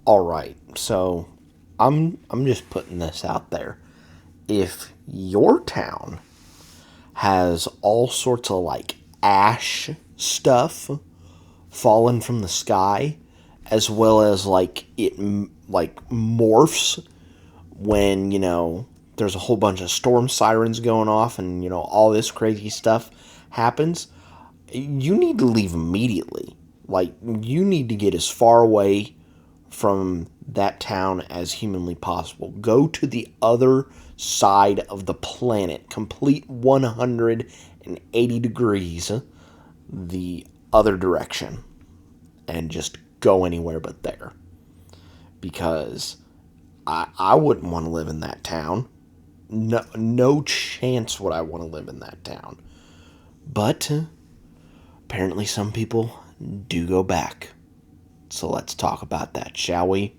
All right, so I'm just putting this out there. If your town has all sorts of like ash stuff falling from the sky, as well as like like morphs when there's a whole bunch of storm sirens going off and all this crazy stuff happens, you need to leave immediately. Like, you need to get as far away from that town as humanly possible. Go to the other side of the planet, complete 180 degrees the other direction, and just go anywhere but there. Because I wouldn't want to live in that town. No chance would I want to live in that town. But apparently some people do go back. So let's talk about that, shall we?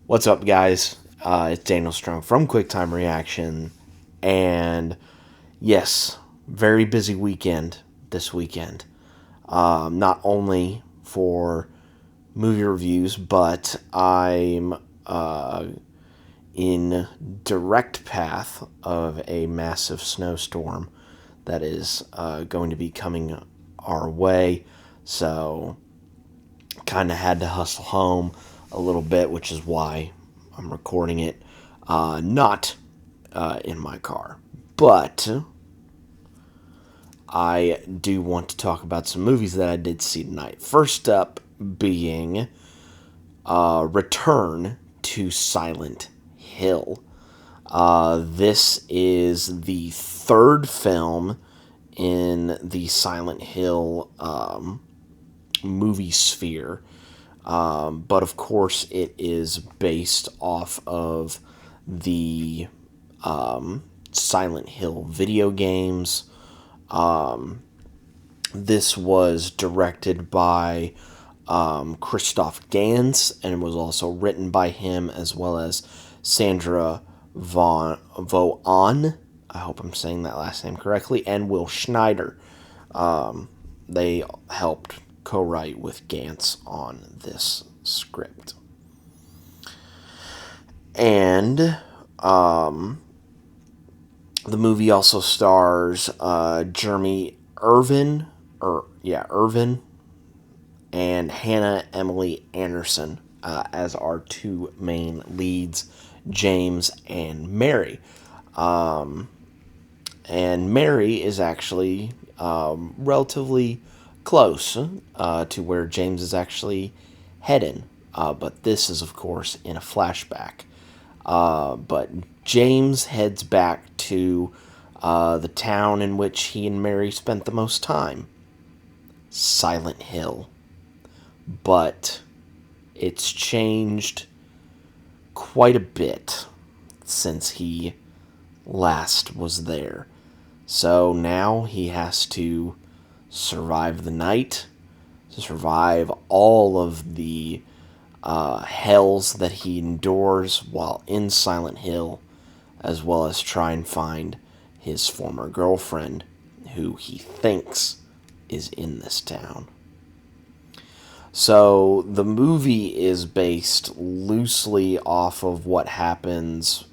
What's up, guys? It's Daniel Strong from QuickTime Reaction. And yes, very busy weekend this weekend. Not only for movie reviews, but I'm in direct path of a massive snowstorm that is going to be coming our way. So kind of had to hustle home a little bit, which is why I'm recording it not in my car. But I do want to talk about some movies that I did see tonight. First up being Return to Silent Hill. This is the third film in the Silent Hill movie sphere. But of course it is based off of the Silent Hill video games. This was directed by Christoph Gans, and was also written by him, as well as Sandra Voan. I hope I'm saying that last name correctly, and Will Schneider. They helped co-write with Gans on this script. And the movie also stars Jeremy Irvin, and Hannah Emily Anderson as our two main leads, James and Mary. And Mary is actually relatively close to where James is actually heading. But this is, of course, in a flashback. But James heads back to the town in which he and Mary spent the most time, Silent Hill. But it's changed quite a bit since he last was there. So now he has to survive the night, to survive all of the hells that he endures while in Silent Hill, as well as try and find his former girlfriend, who he thinks is in this town. So the movie is based loosely off of what happens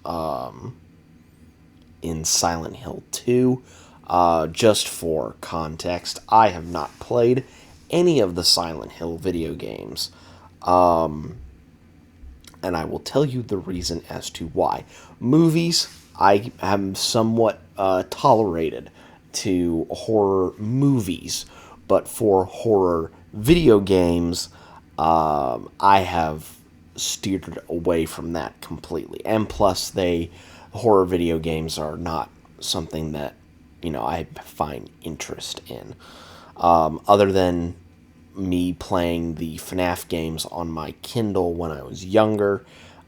in Silent Hill 2. Just for context, I have not played any of the Silent Hill video games. And I will tell you the reason as to why. Movies, I am somewhat tolerated to horror movies, but for horror video games, I have steered away from that completely. And plus, horror video games are not something that I find interest in. Other than me playing the FNAF games on my Kindle when I was younger,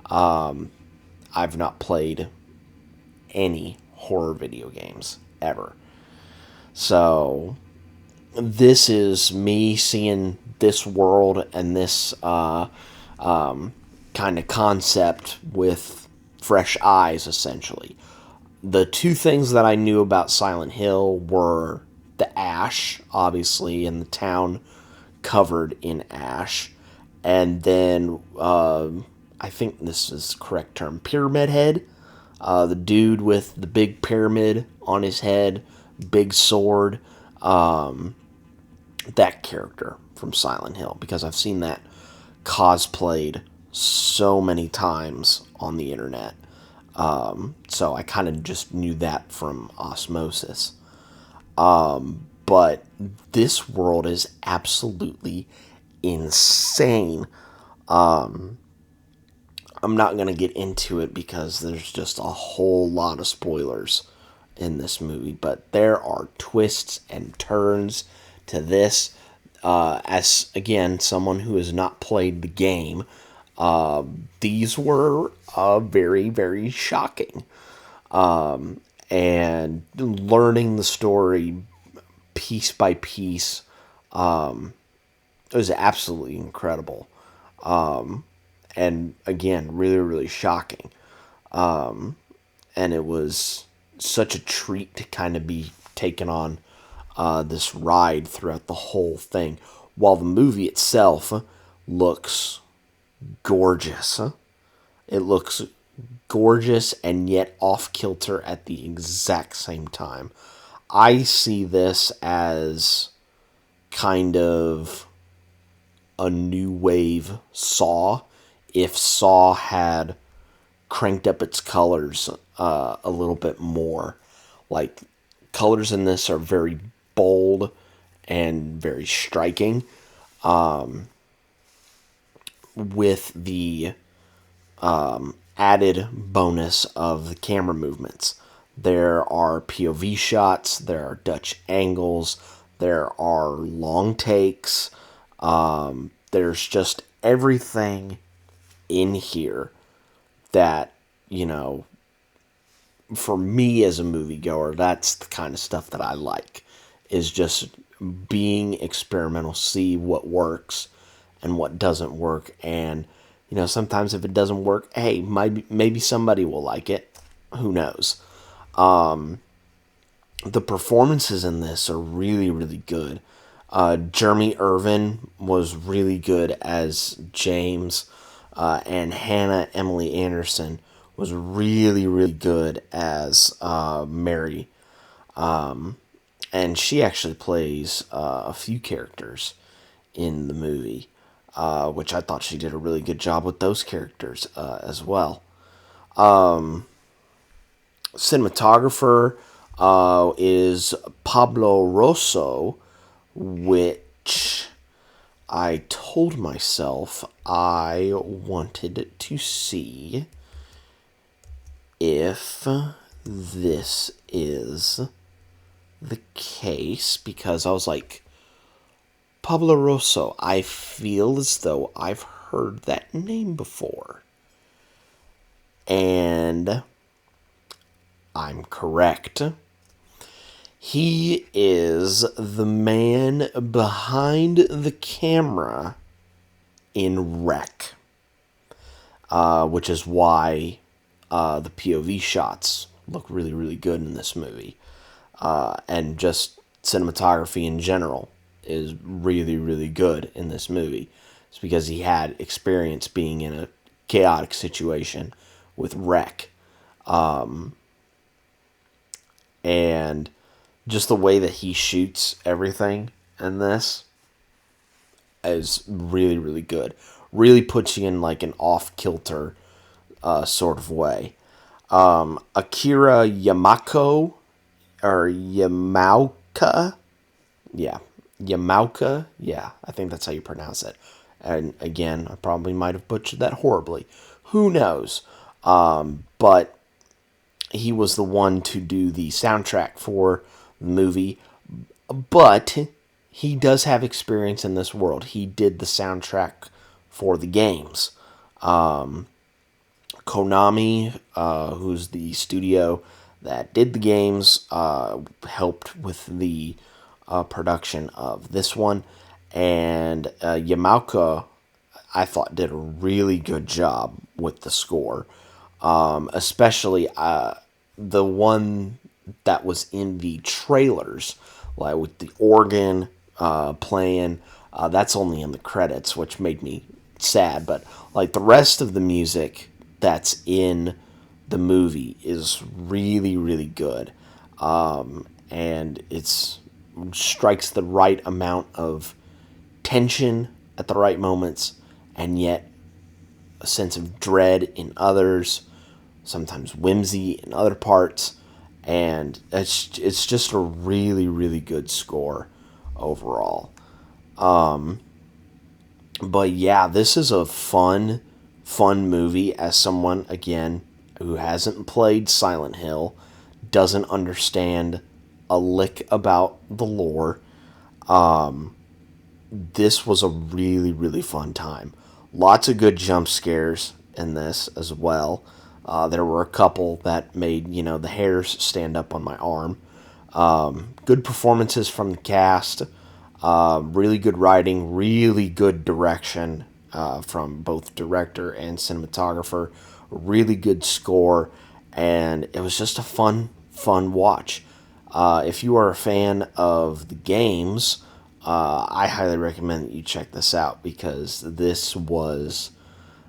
I've not played any horror video games ever. So this is me seeing this world and this kind of concept with fresh eyes, essentially. The two things that I knew about Silent Hill were the ash, obviously, and the town covered in ash, And then I think this is the correct term, Pyramid Head, the dude with the big pyramid on his head, big sword, that character from Silent Hill, because I've seen that cosplayed so many times on the internet. So I kind of just knew that from osmosis. But this world is absolutely insane. I'm not going to get into it because there's just a whole lot of spoilers in this movie, but there are twists and turns to this. As again, someone who has not played the game, these were very, very shocking. And learning the story piece by piece, it was absolutely incredible. And again, really, really shocking. And it was such a treat to kind of be taken on this ride throughout the whole thing. While the movie itself looks gorgeous, it looks gorgeous and yet off kilter at the exact same time. I see this as kind of a new wave Saw, if Saw had cranked up its colors a little bit more. Like, colors in this are very bold and very striking, with the added bonus of the camera movements. There are POV shots, there are Dutch angles, there are long takes, there's just everything in here that, for me as a moviegoer, that's the kind of stuff that I like, is just being experimental, see what works and what doesn't work. And, sometimes if it doesn't work, hey, maybe somebody will like it. Who knows? The performances in this are really, really good. Jeremy Irvin was really good as James, and Hannah Emily Anderson was really, really good as Mary. And she actually plays a few characters in the movie, which I thought she did a really good job with those characters as well. Cinematographer is Pablo Rosso, which I told myself I wanted to see if this is the case, because I was like, Pablo Rosso, I feel as though I've heard that name before. And I'm correct. He is the man behind the camera in Wreck, which is why the POV shots look really, really good in this movie. And just cinematography in general is really, really good in this movie. It's because he had experience being in a chaotic situation with Wreck. And just the way that he shoots everything in this is really, really good. Really puts you in like an off-kilter sort of way. Akira Yamako, or Yamauka, Yamauka, I think that's how you pronounce it. And again, I probably might have butchered that horribly. Who knows? But he was the one to do the soundtrack for the movie. But he does have experience in this world. He did the soundtrack for the games. Konami, who's the studio that did the games, helped with the production of this one. And Yamauka, I thought, did a really good job with the score. Especially the one that was in the trailers, like with the organ playing. That's only in the credits, which made me sad, but like the rest of the music that's in the movie is really, really good. And it's strikes the right amount of tension at the right moments, and yet a sense of dread in others, sometimes whimsy in other parts, and it's just a really, really good score overall. But yeah, this is a fun movie. As someone, again, who hasn't played Silent Hill, doesn't understand a lick about the lore, this was a really, really fun time. Lots of good jump scares in this as well. There were a couple that made, the hairs stand up on my arm. Good performances from the cast. Really good writing, really good direction from both director and cinematographer. Really good score, and it was just a fun watch. If you are a fan of the games, I highly recommend that you check this out because this was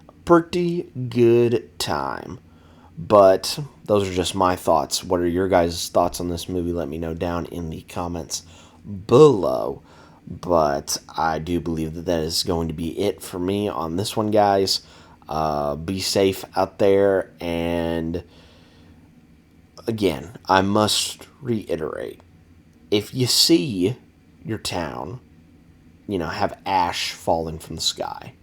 a pretty good time. But those are just my thoughts. What are your guys' thoughts on this movie? Let me know down in the comments below. But I do believe that is going to be it for me on this one, guys. Be safe out there. And again, I must reiterate, if you see your town, have ash falling from the sky,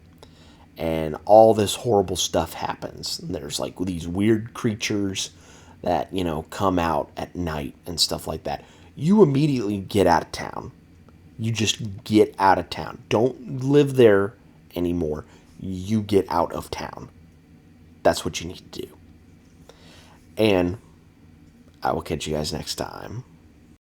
and all this horrible stuff happens, and there's like these weird creatures that, come out at night and stuff like that, you immediately get out of town. You just get out of town. Don't live there anymore. You get out of town. That's what you need to do. And I will catch you guys next time.